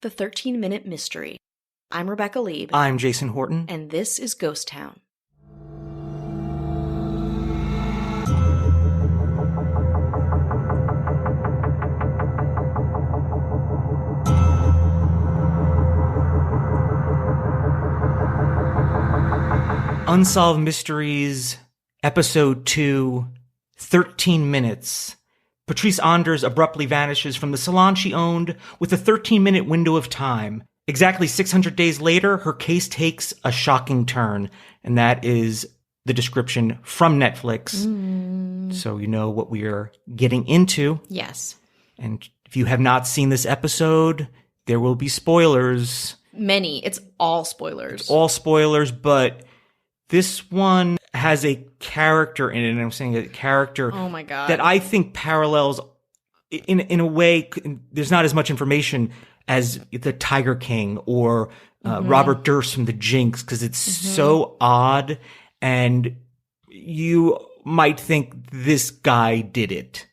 The 13-Minute Mystery. I'm Rebecca Lieb. I'm Jason Horton. And this is Ghost Town. Unsolved Mysteries, Episode 2, 13 Minutes. Patrice Endres abruptly vanishes from the salon she owned with a 13-minute window of time. Exactly 600 days later, her case takes a shocking turn, and that is the description from Netflix. So you know what we are getting into. Yes. And if you have not seen this episode, there will be spoilers. Many. It's all spoilers. It's all spoilers, but this one has a character in it, and I'm saying a character Oh my God. that I think parallels, in a way, there's not as much information as the Tiger King or Robert Durst from The Jinx, because it's so odd, and you might think this guy did it.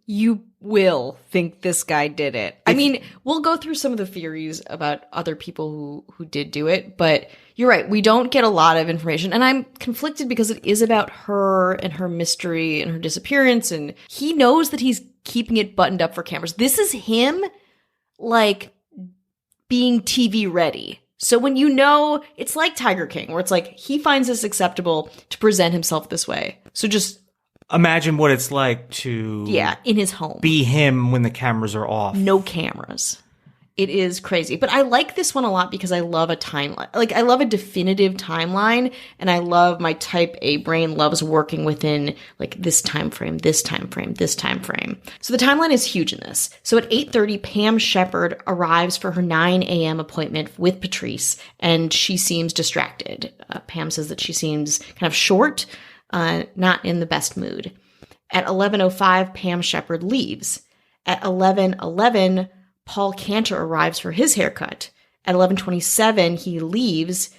You will think this guy did it. I mean, we'll go through some of the theories about other people who did do it, but you're right. We don't get a lot of information, and I'm conflicted because it is about her and her mystery and her disappearance, and he knows that he's keeping it buttoned up for cameras. This is him, like, being TV ready. So when you know, it's like Tiger King, where it's like, he finds this acceptable to present himself this way. So just imagine what it's like to in his home. Be him when the cameras are off. No cameras. It is crazy. But I like this one a lot because I love a timeline. Like, I love a definitive timeline, and I love my type A brain loves working within, like, this time frame, this time frame, this time frame. So the timeline is huge in this. So at 8:30, Pam Shepard arrives for her 9 a.m. appointment with Patrice, and she seems distracted. Pam says that she seems kind of short, not in the best mood. At 11:05, Pam Shepard leaves. At 11:11, Paul Cantor arrives for his haircut. At 11:27, he leaves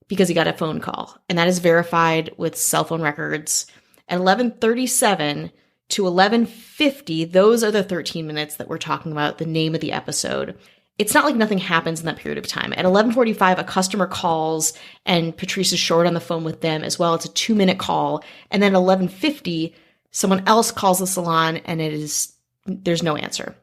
because he got a phone call, and that is verified with cell phone records. At 11:37 to 11:50, those are the 13 minutes that we're talking about, the name of the episode. It's not like nothing happens in that period of time. At 11:45, a customer calls, and Patrice is short on the phone with them as well. It's a 2-minute call. And then at 11:50, someone else calls the salon, and there's no answer.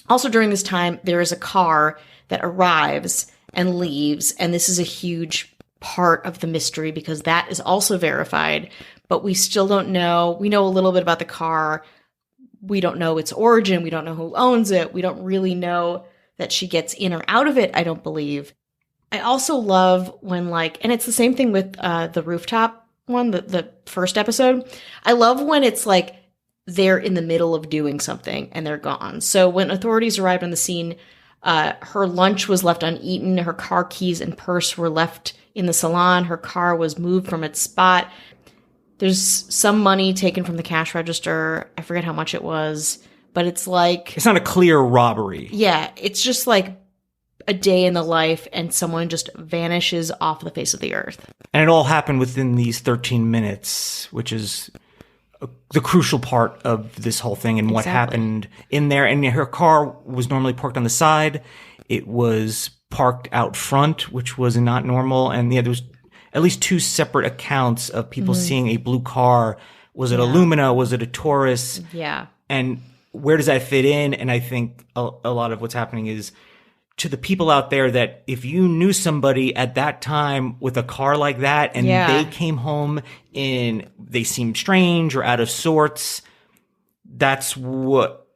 Also during this time, there is a car that arrives and leaves, and this is a huge part of the mystery because that is also verified, but we still don't know. We know a little bit about the car. We don't know its origin. We don't know who owns it. We don't really know that she gets in or out of it, I don't believe. I also love when, like, and it's the same thing with the rooftop one, the first episode. I love when it's like, they're in the middle of doing something and they're gone. So when authorities arrived on the scene, her lunch was left uneaten. Her car keys and purse were left in the salon. Her car was moved from its spot. There's some money taken from the cash register. I forget how much it was, but it's like, it's not a clear robbery. Yeah, it's just like a day in the life, and someone just vanishes off the face of the earth. And it all happened within these 13 minutes, which is the crucial part of this whole thing and what happened in there. And her car was normally parked on the side. It was parked out front, which was not normal. And there was at least 2 separate accounts of people seeing a blue car. Was it a Lumina? Was it a Taurus? Yeah. And where does that fit in? And I think a lot of what's happening is, to the people out there, that if you knew somebody at that time with a car like that and they came home and they seemed strange or out of sorts, that's what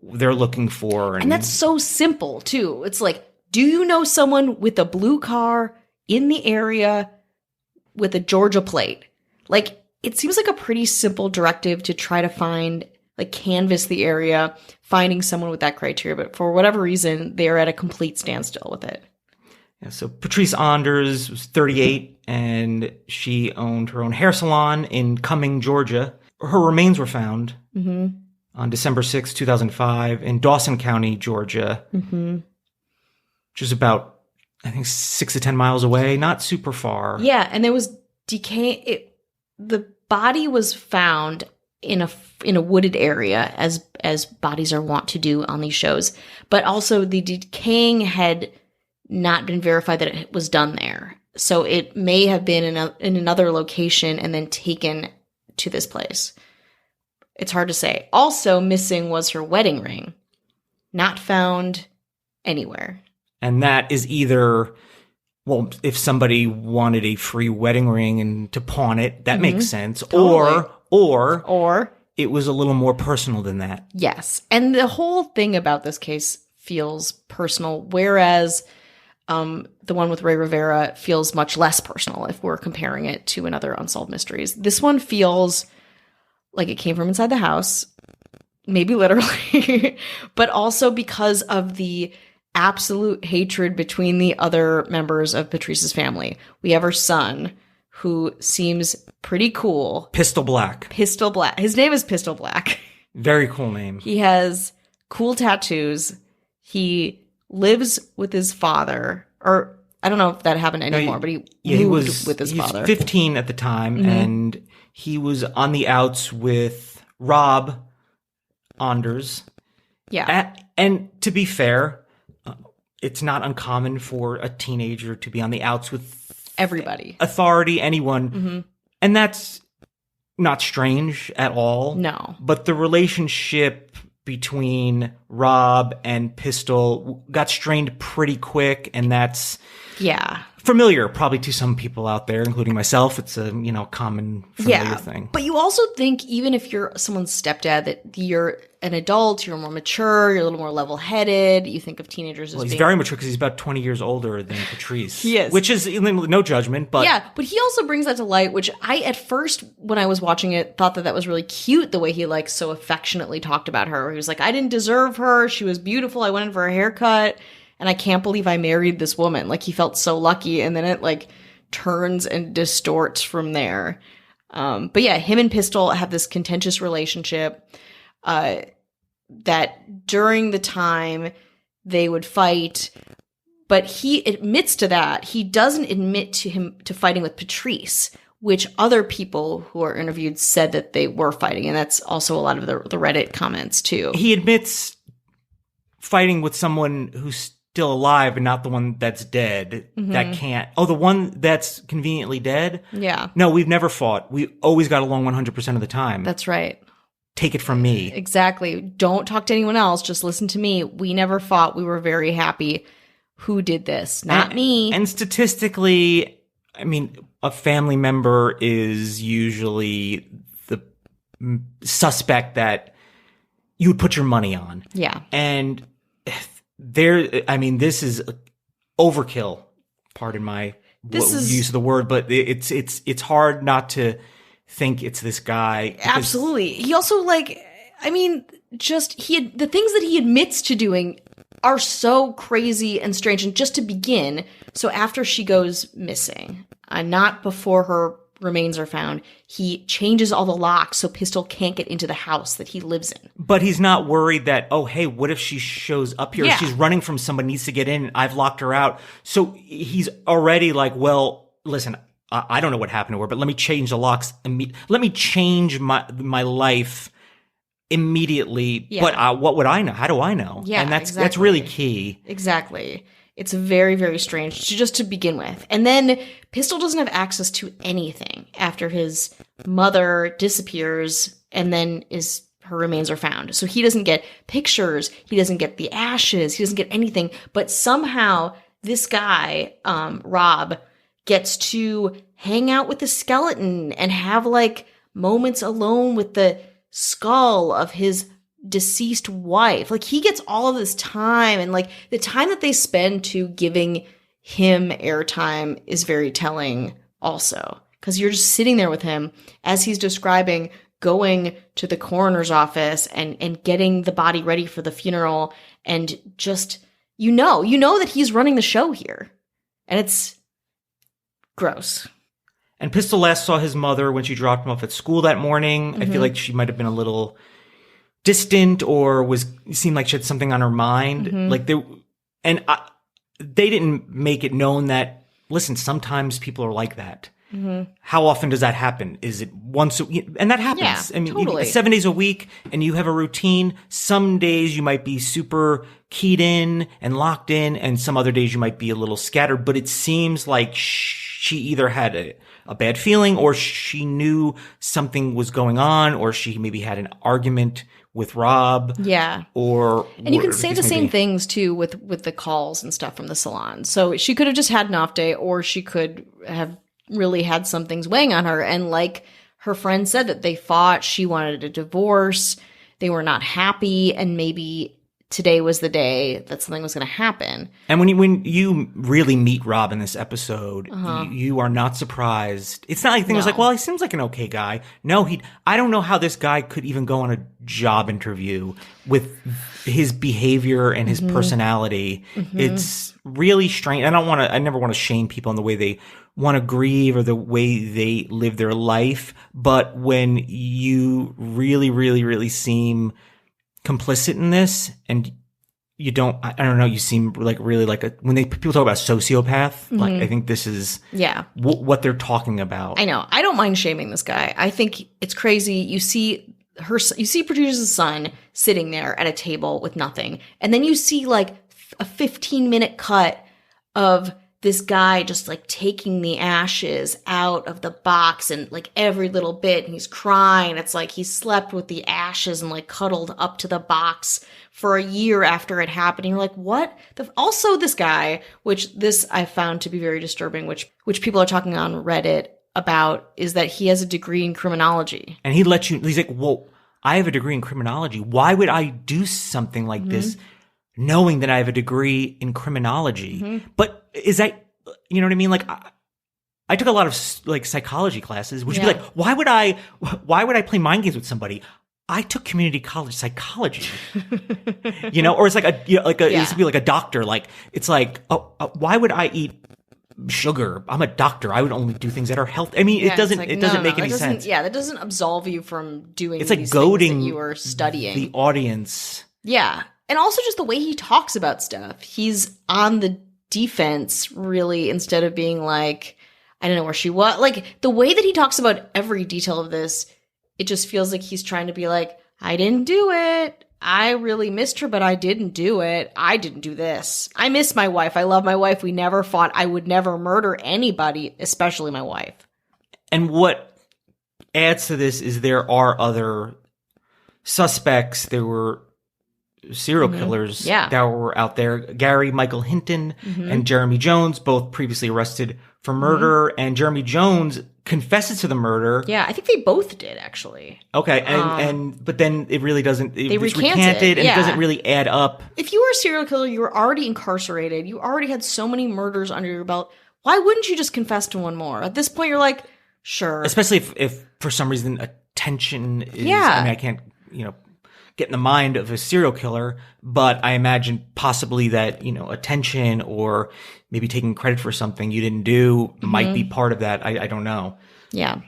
they're looking for. And that's so simple, too. It's like, do you know someone with a blue car in the area with a Georgia plate? Like, it seems like a pretty simple directive to try to find, like, canvass the area, finding someone with that criteria. But for whatever reason, they're at a complete standstill with it. Yeah, so Patrice Endres was 38, and she owned her own hair salon in Cumming, Georgia. Her remains were found on December 6, 2005 in Dawson County, Georgia, which is about, I think, 6 to 10 miles away, not super far. Yeah, and there was decay. The body was found in a wooded area, as bodies are wont to do on these shows. But also the decaying had not been verified that it was done there. So it may have been in another location and then taken to this place. It's hard to say. Also missing was her wedding ring. Not found anywhere. And that is either, well, if somebody wanted a free wedding ring and to pawn it, that makes sense. Totally. Or it was a little more personal than that. Yes. And the whole thing about this case feels personal, whereas the one with Ray Rivera feels much less personal if we're comparing it to another Unsolved Mysteries. This one feels like it came from inside the house, maybe literally, but also because of the absolute hatred between the other members of Patrice's family. We have her son, who seems pretty cool. Pistol Black. Pistol Black. His name is Pistol Black. Very cool name. He has cool tattoos. He lives with his father, or I don't know if that happened anymore, but he moved with his father. He was 15 at the time, and he was on the outs with Rob Anders. Yeah. And to be fair, it's not uncommon for a teenager to be on the outs with everybody, authority, anyone. And that's not strange at all. No. But the relationship between Rob and Pistol got strained pretty quick, and that's familiar probably to some people out there, including myself. It's a common familiar thing. But you also think, even if you're someone's stepdad, that you're an adult, you're more mature, you're a little more level-headed. You think of teenagers as he's very mature because he's about 20 years older than Patrice. He is. Which is no judgment, but... Yeah, but he also brings that to light, which I, at first, when I was watching it, thought that was really cute, the way he, so affectionately talked about her. He was like, I didn't deserve her, she was beautiful, I went in for a haircut, and I can't believe I married this woman. He felt so lucky, and then it, turns and distorts from there. But yeah, him and Pistol have this contentious relationship, that during the time they would fight, but he admits to that. He doesn't admit to fighting with Patrice, which other people who are interviewed said that they were fighting. And that's also a lot of the Reddit comments too. He admits fighting with someone who's still alive and not the one that's dead. That can't. Oh, the one that's conveniently dead? Yeah. No, we've never fought. We always got along 100% of the time. That's right. Take it from me. Exactly. Don't talk to anyone else. Just listen to me. We never fought. We were very happy. Who did this? Not me. And statistically, I mean, a family member is usually the suspect that you would put your money on. Yeah. And this is overkill. Pardon my use of the word, but it's hard not to think it's this guy. Absolutely. He also the things that he admits to doing are so crazy and strange. And just to begin, so after she goes missing, not before her remains are found, he changes all the locks so Pistol can't get into the house that he lives in. But he's not worried that, oh, hey, what if she shows up here? Yeah. She's running from someone, needs to get in. I've locked her out. So he's already like, well, listen, I don't know what happened to her, but let me change the locks. Let me change my life immediately. Yeah. But what would I know? How do I know? Yeah, and that's really key. Exactly. It's very, very strange to begin with. And then Pistol doesn't have access to anything after his mother disappears, and then her remains are found. So he doesn't get pictures. He doesn't get the ashes. He doesn't get anything. But somehow this guy, Rob, gets to hang out with the skeleton and have moments alone with the skull of his deceased wife. He gets all of this time, and the time that they spend to giving him airtime is very telling also, because you're just sitting there with him as he's describing going to the coroner's office and getting the body ready for the funeral, and just you know that he's running the show here, and it's gross. And Pistol last saw his mother when she dropped him off at school that morning. I feel like she might have been a little distant, or seemed like she had something on her mind. They didn't make it known that, listen, sometimes people are like that. How often does that happen? Is it once a week? And that happens. Yeah, I mean, totally. 7 days a week and you have a routine. Some days you might be super keyed in and locked in, and some other days you might be a little scattered. But it seems like she either had a bad feeling, or she knew something was going on, or she maybe had an argument with Rob. Yeah. And you can say the same things too with the calls and stuff from the salon. So she could have just had an off day, or she could have really had some things weighing on her. And like her friend said, that they fought, she wanted a divorce, they were not happy, and maybe today was the day that something was going to happen. And when you really meet Rob in this episode, you are not surprised. It's not like things like, well, he seems like an okay guy. No, I don't know how this guy could even go on a job interview with his behavior and his personality. It's really strange. I never want to shame people in the way they want to grieve or the way they live their life. But when you really, really, really seem complicit in this, and you don't, I don't know, you seem like really like when people talk about sociopath, like I think this is what they're talking about. I know. I don't mind shaming this guy. I think it's crazy. You see Patrice's son sitting there at a table with nothing, and then you see like a 15-minute cut of this guy just like taking the ashes out of the box and like every little bit, and he's crying. It's like he slept with the ashes and like cuddled up to the box for a year after it happened. And you're like, what? Also this guy, which this I found to be very disturbing, which people are talking on Reddit about, is that he has a degree in criminology. And he's like, well, I have a degree in criminology. Why would I do something like this knowing that I have a degree in criminology? But is that, you know what I mean? Like, I took a lot of like psychology classes, which would be like, why would I play mind games with somebody? I took community college psychology, or it's like it used to be like a doctor. Like, it's like, why would I eat sugar? I'm a doctor. I would only do things that are healthy. I mean, it doesn't make any sense. Yeah. That doesn't absolve you from doing it's like these goading things that you are studying. The audience. Yeah. And also just the way he talks about stuff. He's on the defense, really, instead of being like, I don't know where she was. Like, the way that he talks about every detail of this, it just feels like he's trying to be like, I didn't do it. I really missed her, but I didn't do it. I didn't do this. I miss my wife. I love my wife. We never fought. I would never murder anybody, especially my wife. And what adds to this is there are other suspects. There were serial killers that were out there. Gary Michael Hinton and Jeremy Jones, both previously arrested for murder, and Jeremy Jones confesses to the murder. Yeah, I think they both did, actually. Okay, but then it really doesn't. They it's recanted, and it doesn't really add up. If you were a serial killer, you were already incarcerated. You already had so many murders under your belt. Why wouldn't you just confess to one more? At this point, you're like, sure. Especially if for some reason attention is. I mean, I can't get in the mind of a serial killer, but I imagine possibly that, attention or maybe taking credit for something you didn't do might be part of that. I don't know. Yeah.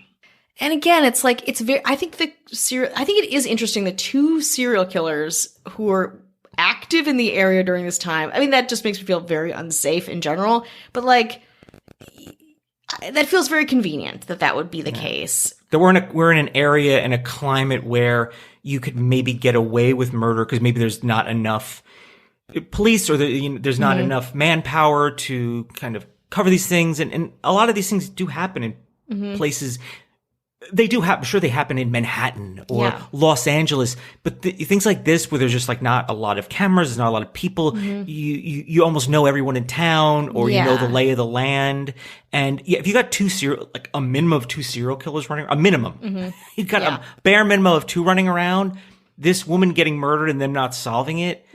And again, it's like, I think it is interesting that two serial killers who are active in the area during this time. I mean, that just makes me feel very unsafe in general, but like, that feels very convenient that would be the case. That we're in an area and a climate where you could maybe get away with murder because maybe there's not enough police or there's not enough manpower to kind of cover these things. And a lot of these things do happen in places. They do happen. Sure, they happen in Manhattan or Los Angeles, but things like this where there's just like not a lot of cameras, there's not a lot of people. You almost know everyone in town, or you know the lay of the land. And if you got a minimum of two serial killers running, a minimum, you've got a bare minimum of two running around. This woman getting murdered and them not solving it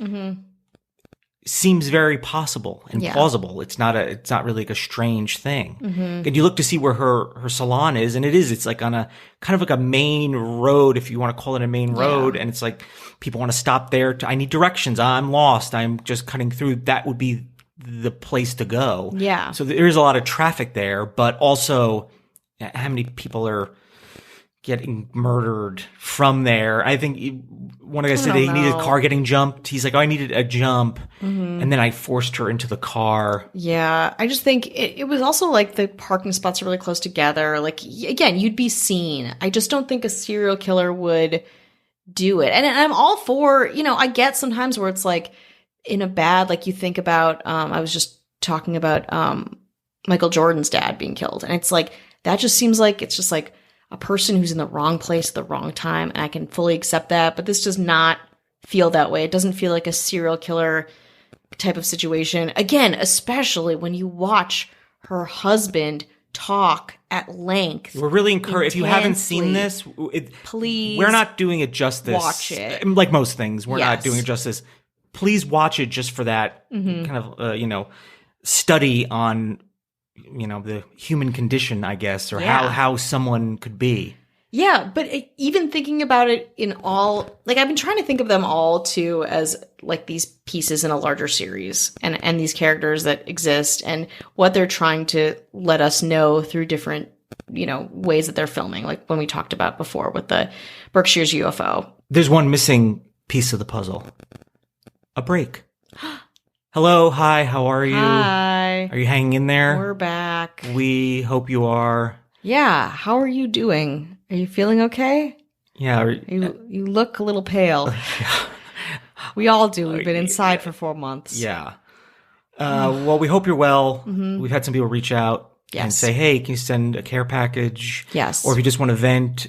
seems very possible and plausible. It's not really like a strange thing. And you look to see where her salon is, and it's like on a kind of like a main road, if you want to call it a main road. And it's like people want to stop there. I need directions. I'm lost. I'm just cutting through. That would be the place to go. Yeah. So there is a lot of traffic there, but also how many people are getting murdered from there. I think one of the guys said he needed a car getting jumped. He's like, oh, I needed a jump. And then I forced her into the car. Yeah. I just think it was also like the parking spots are really close together. Like, again, you'd be seen. I just don't think a serial killer would do it. And I'm all for, I get sometimes where it's like in a bad, like you think about, I was just talking about Michael Jordan's dad being killed. And it's like, that just seems like it's just like a person who's in the wrong place at the wrong time. And I can fully accept that. But this does not feel that way. It doesn't feel like a serial killer type of situation. Again, especially when you watch her husband talk at length. We're really encouraged. If you haven't seen this, please, we're not doing it justice. Watch it. Like most things, we're not doing it justice. Please watch it just for that kind of, study on, the human condition, I guess, or how someone could be. Yeah, but even thinking about it in all, like I've been trying to think of them all too as like these pieces in a larger series and these characters that exist and what they're trying to let us know through different, ways that they're filming. Like when we talked about before with the Berkshire's UFO. There's one missing piece of the puzzle. A break. Hello, hi, how are you? Hi. Are you hanging in there? We're back. We hope you are. Yeah, how are you doing? Are you feeling okay? Yeah. You look a little pale. We all do. We've been inside for 4 months. Yeah. Well, we hope you're well. We've had some people reach out and say, hey, can you send a care package? Yes. Or if you just want to vent,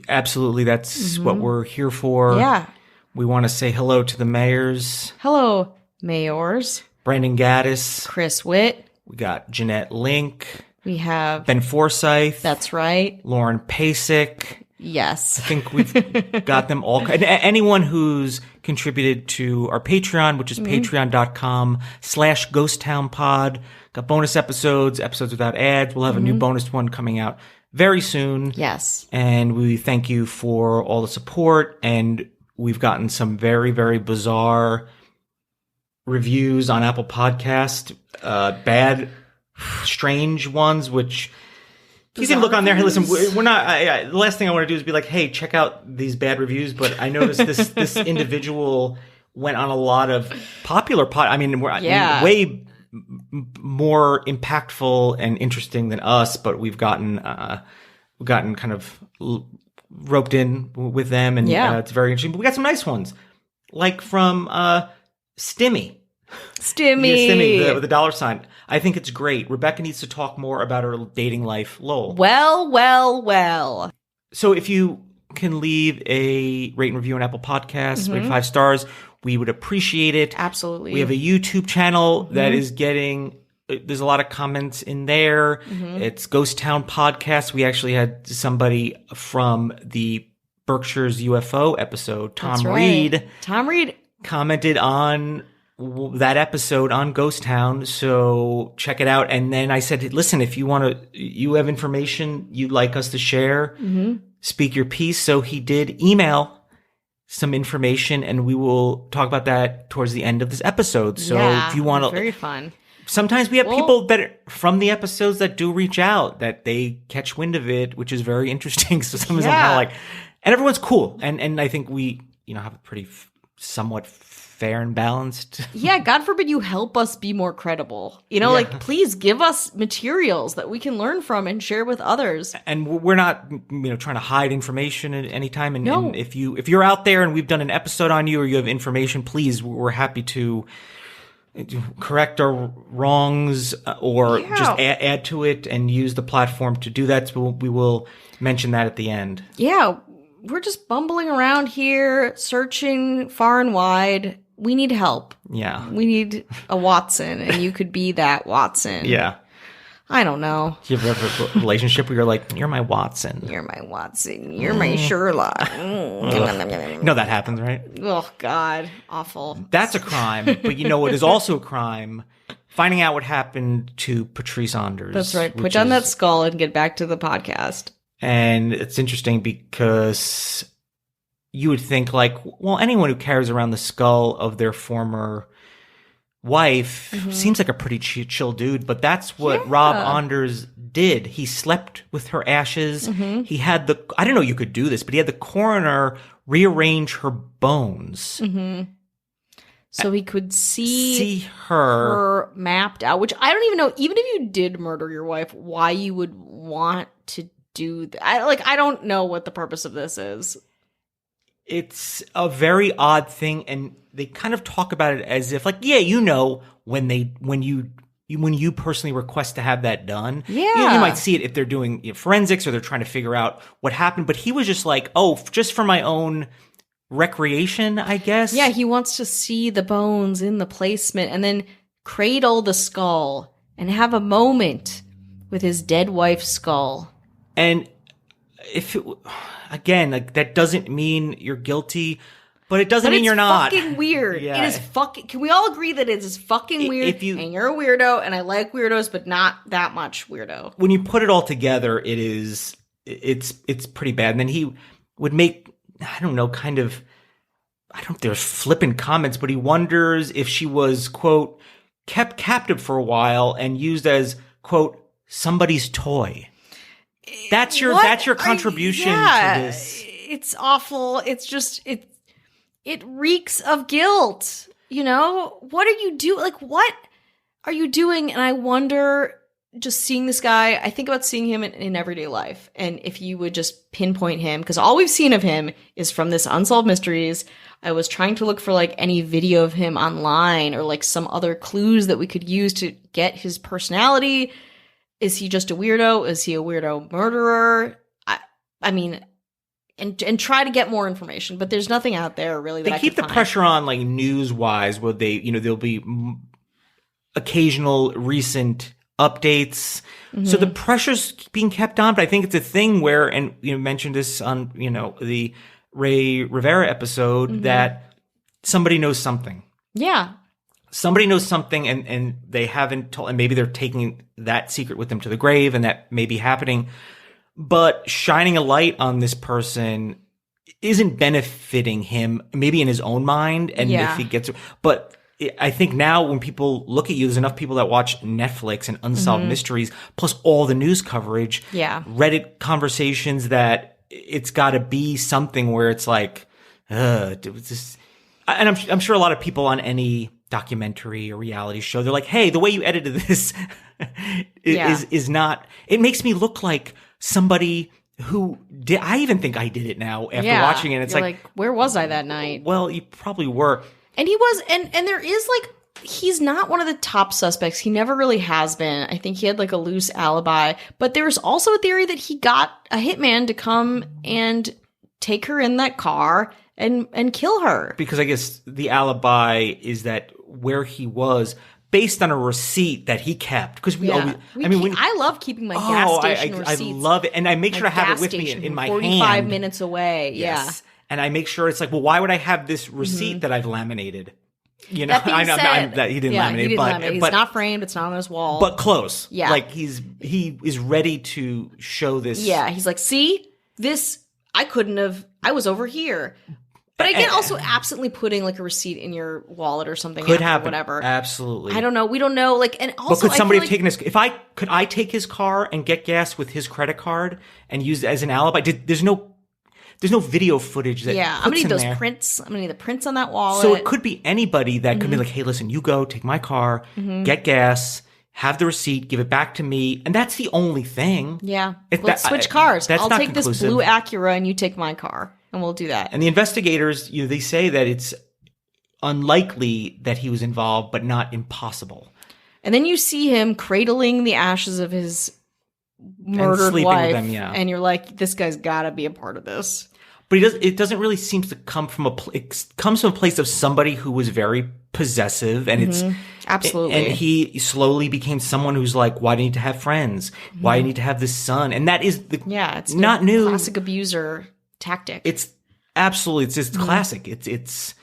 absolutely, that's what we're here for. Yeah. We want to say hello to the mayors. Hello, mayors. Brandon Gaddis. Chris Witt. We got Jeanette Link. We have Ben Forsyth. That's right. Lauren Pasek. Yes. I think we've got them all. And anyone who's contributed to our Patreon, which is patreon.com/ghosttownpod. Got bonus episodes without ads. We'll have a new bonus one coming out very soon. Yes. And we thank you for all the support. And we've gotten some very, very bizarre reviews on Apple Podcast. Bad, strange ones, which you can look on there. Hey, listen, we're not. The last thing I want to do is be like, hey, check out these bad reviews. But I noticed this individual went on a lot of popular way more impactful and interesting than us. But we've gotten kind of roped in with them, and it's very interesting. But we got some nice ones, like from Stimmy. Stimmy with the dollar sign. I think it's great. Rebecca needs to talk more about her dating life. Lol. Well. So if you can leave a rate and review on Apple Podcasts, rate 5 stars, we would appreciate it. Absolutely. We have a YouTube channel that is getting, there's a lot of comments in there. It's Ghost Town Podcast. We actually had somebody from the Berkshire's UFO episode, Tom Reed. Tom Reed commented on that episode on Ghost Town, so check it out. And then I said, listen, if you have information you'd like us to share, speak your piece. So he did email some information, and we will talk about that towards the end of this episode. So if you want to, very fun. Sometimes we have people that from the episodes that do reach out, that they catch wind of it, which is very interesting. So some of them kind of like, and everyone's cool. And I think we, have a pretty somewhat fair and balanced. Yeah, God forbid you help us be more credible. Please give us materials that we can learn from and share with others. And we're not, trying to hide information at any time. And if you're out there and we've done an episode on you, or you have information, please, we're happy to correct our wrongs or just add to it and use the platform to do that. So we will mention that at the end. Yeah. We're just bumbling around here, searching far and wide. We need help. Yeah. We need a Watson, and you could be that Watson. Yeah. I don't know. Do you ever have a relationship where you're like, you're my Watson. You're my Watson. You're my Sherlock. No, that happens, right? Oh, God. Awful. That's a crime. But you know what is also a crime? Finding out what happened to Patrice Endres. That's right. Put down that skull and get back to the podcast. And it's interesting because you would think anyone who carries around the skull of their former wife seems like a pretty chill dude, but that's what Rob Endres did. He slept with her ashes. Mm-hmm. He had I didn't know you could do this, but he had the coroner rearrange her bones. Mm-hmm. So he could see her mapped out, which I don't even know, even if you did murder your wife, why you would want to do that. I don't know what the purpose of this is. It's a very odd thing, and they kind of talk about it as if, like, yeah, when you personally request to have that done, yeah, you might see it if they're doing forensics or they're trying to figure out what happened. But he was just like, oh, just for my own recreation, I guess. Yeah, he wants to see the bones in the placement and then cradle the skull and have a moment with his dead wife's skull. And again, like, that doesn't mean you're guilty, but it doesn't mean you're not. It's fucking weird. Yeah. It is fucking. Can we all agree that it is fucking weird? And you're a weirdo, and I like weirdos, but not that much weirdo. When you put it all together, it's pretty bad. And then he would make, I don't know, there's flippant comments, but he wonders if she was, quote, kept captive for a while and used as, quote, somebody's toy. That's your contribution to this. It's awful. It's just, it reeks of guilt. You know, what are you doing? Like, what are you doing? And I wonder, just seeing this guy, I think about seeing him in everyday life. And if you would just pinpoint him, because all we've seen of him is from this Unsolved Mysteries. I was trying to look for like any video of him online or like some other clues that we could use to get his personality. Is he just a weirdo? Is he a weirdo murderer? I mean, and try to get more information, but there's nothing out there really that they keep the pressure on, like, news-wise, where there'll be occasional recent updates. Mm-hmm. So the pressure's being kept on, but I think it's a thing where, and you mentioned this on, the Ray Rivera episode, mm-hmm. that somebody knows something. Yeah. Somebody knows something and they haven't told, and maybe they're taking that secret with them to the grave, and that may be happening. But shining a light on this person isn't benefiting him, maybe in his own mind, and if he gets, but I think now when people look at you, there's enough people that watch Netflix and Unsolved mm-hmm. Mysteries, plus all the news coverage, Reddit conversations, that it's got to be something where it's like, this. And I'm sure a lot of people on any documentary or reality show, they're like, hey, the way you edited this is not, it makes me look like somebody who did. I even think I did it now after watching it. It's like, where was I that night? Well, you probably were. And he was, and there is like, he's not one of the top suspects. He never really has been. I think he had like a loose alibi, but there's also a theory that he got a hitman to come and take her in that car and kill her. Because I guess the alibi is that where he was, based on a receipt that he kept. Because I love keeping my gas station receipts. I love it, and I make sure to have it with me in my 45 hand. minutes away. Yes. Yeah, and I make sure it's like, well, why would I have this receipt mm-hmm. that I've laminated? You know, that said, that he didn't laminate. Laminate. He's not framed. It's not on his wall. But close. Yeah, like he is ready to show this. Yeah, he's like, see this. I couldn't have. I was over here. But again, also absently putting like a receipt in your wallet or something could happen. Whatever. Absolutely. I don't know. We don't know. Like, and also, but could somebody have taken his? Could I take his car and get gas with his credit card and use it as an alibi? There's no video footage that. Yeah, I'm gonna need those prints. I'm gonna need the prints on that wallet. So it could be anybody that mm-hmm. could be like, hey, listen, you go take my car, mm-hmm. get gas, have the receipt, give it back to me, and that's the only thing. Yeah, let's switch cars. I'll take this blue Acura and you take my car. And we'll do that. And the investigators, they say that it's unlikely that he was involved, but not impossible. And then you see him cradling the ashes of his murdered wife, with them, and you're like, this guy's got to be a part of this. But it doesn't really seem to come from it comes from a place of somebody who was very possessive, and mm-hmm. Absolutely. And he slowly became someone who's like, why do you need to have friends? Mm-hmm. Why do you need to have this son? And that is it's not new. Classic abuser tactic. It's absolutely, it's just mm-hmm. classic. It's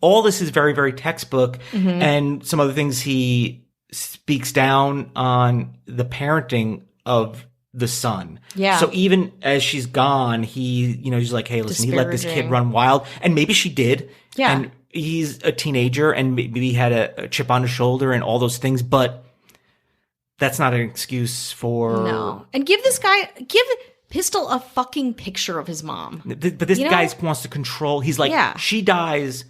all this is very, very textbook, mm-hmm. and some other things he speaks down on the parenting of the son. Yeah. So even as she's gone, he's like, hey, listen, he let this kid run wild, and maybe she did. Yeah. And he's a teenager, and maybe he had a chip on his shoulder and all those things, but that's not an excuse for... No. And give Pistol a fucking picture of his mom. But this guy wants to control. He's like, she dies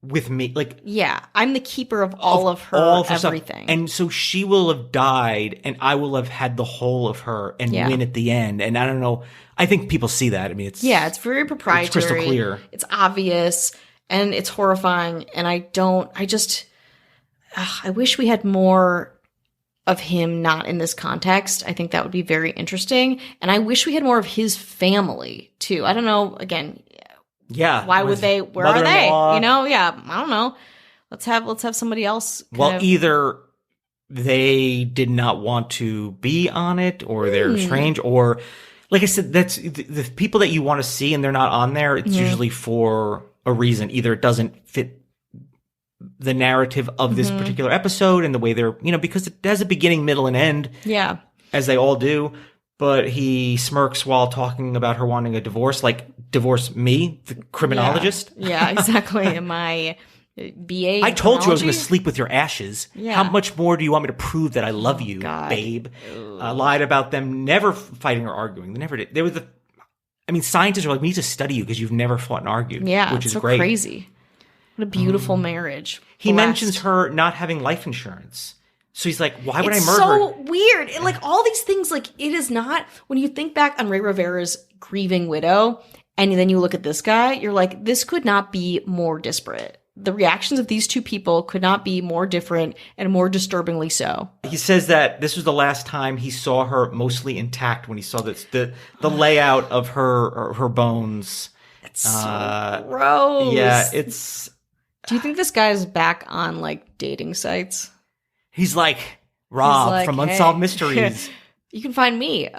with me. Like, yeah, I'm the keeper of all of her everything. Stuff. And so she will have died, and I will have had the whole of her and win at the end. And I don't know. I think people see that. I mean, it's very proprietary. It's crystal clear. It's obvious, and it's horrifying. And I wish we had more of him not in this context. I think that would be very interesting. And I wish we had more of his family too. I don't know, again, why would they, where are they? I don't know. Let's have somebody else. Either they did not want to be on it, or they're strange, or like I said, that's the people that you want to see and they're not on there. It's usually for a reason. Either it doesn't fit the narrative of this particular episode and the way they're, because it has a beginning, middle, and end. Yeah. As they all do. But he smirks while talking about her wanting a divorce, like, divorce me, the criminologist. Yeah, exactly. Am I BA? I told you I was going to sleep with your ashes. Yeah. How much more do you want me to prove that I love you, babe? Lied about them never fighting or arguing. They never did. There was scientists are like, we need to study you because you've never fought and argued. Yeah, which is so great. Crazy. What a beautiful marriage. He mentions her not having life insurance. So he's like, why would I murder her? It's so weird. Like, all these things, like, it is not, when you think back on Ray Rivera's grieving widow, and then you look at this guy, you're like, this could not be more disparate. The reactions of these two people could not be more different and more disturbingly so. He says that this was the last time he saw her mostly intact, when he saw the layout of her bones. It's so gross. Yeah, it's... Do you think this guy's back on, like, dating sites? He's like, Rob from Unsolved Mysteries. You can find me.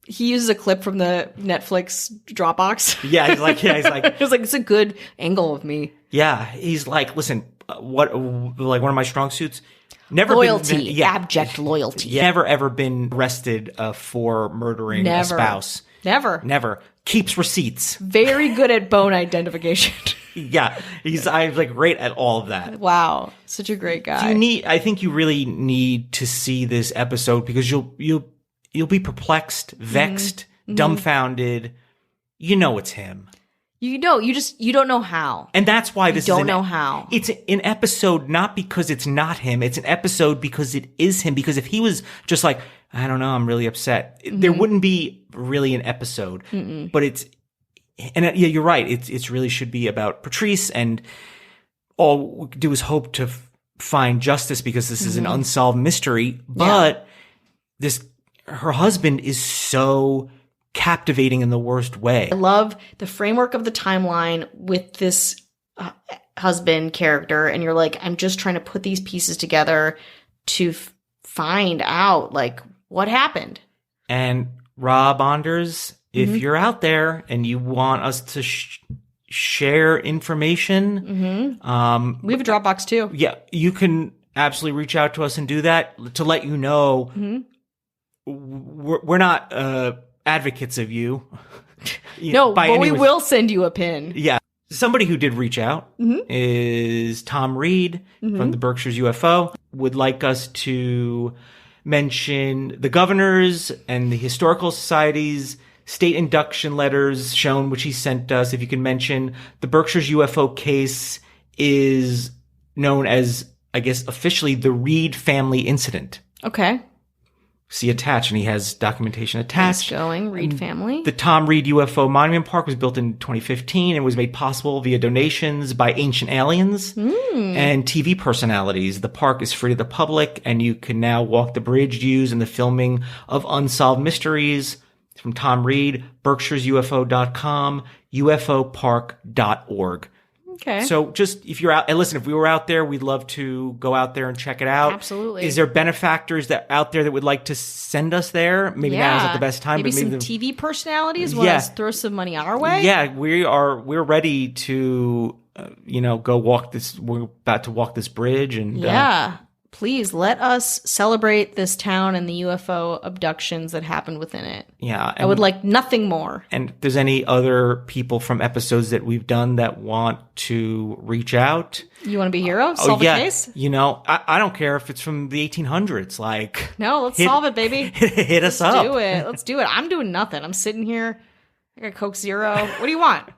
He uses a clip from the Netflix Dropbox. Yeah, he's like, it's a good angle of me. Yeah, he's like, listen, one of my strong suits. Never loyalty, abject loyalty. Never ever been arrested for murdering a spouse. Never. Keeps receipts. Very good at bone identification. Yeah, I'm like great at all of that. Wow, such a great guy. I think you really need to see this episode because you'll be perplexed, vexed, dumbfounded. You know it's him. You don't know how. And that's why this don't know how. It's an episode not because it's not him. It's an episode because it is him. Because if he was just like, I don't know, I'm really upset, there wouldn't be really an episode. But you're right. It's really should be about Patrice, and all we do is hope to find justice because this is an unsolved mystery. But her husband is so captivating in the worst way. I love the framework of the timeline with this husband character, and you're like, I'm just trying to put these pieces together to find out like what happened. And Rob Endres, if you're out there and you want us to share information, we have a Dropbox too. Yeah, you can absolutely reach out to us and do that to let you know we're not advocates of you. But we will send you a pin. Yeah. Somebody who did reach out is Tom Reed from the Berkshire's UFO. Would like us to mention the governors and the historical societies, state induction letters shown, which he sent us. If you can mention the Berkshire's UFO case is known as, I guess, officially the Reed family incident. Okay. See attached, and he has documentation attached. Going Reed family. The Tom Reed UFO Monument Park was built in 2015 and was made possible via donations by ancient aliens and TV personalities. The park is free to the public, and you can now walk the bridge used in the filming of Unsolved Mysteries. It's from Tom Reed, Berkshire'sUFO.com, UFOpark.org. Okay. So just if you're out, and listen, if we were out there, we'd love to go out there and check it out. Absolutely. Is there benefactors that out there that would like to send us there? Maybe now isn't the best time. Maybe some TV personalities want to throw some money our way. Yeah, we're ready to go walk this. We're about to walk this bridge, and Please let us celebrate this town and the UFO abductions that happened within it. Yeah. I would like nothing more. And if there's any other people from episodes that we've done that want to reach out. You want to be hero? Solve a case? You know, I don't care if it's from the 1800s. Like, no, let's solve it, baby. Hit us up. Do it. Let's do it. I'm doing nothing. I'm sitting here. I got Coke Zero. What do you want?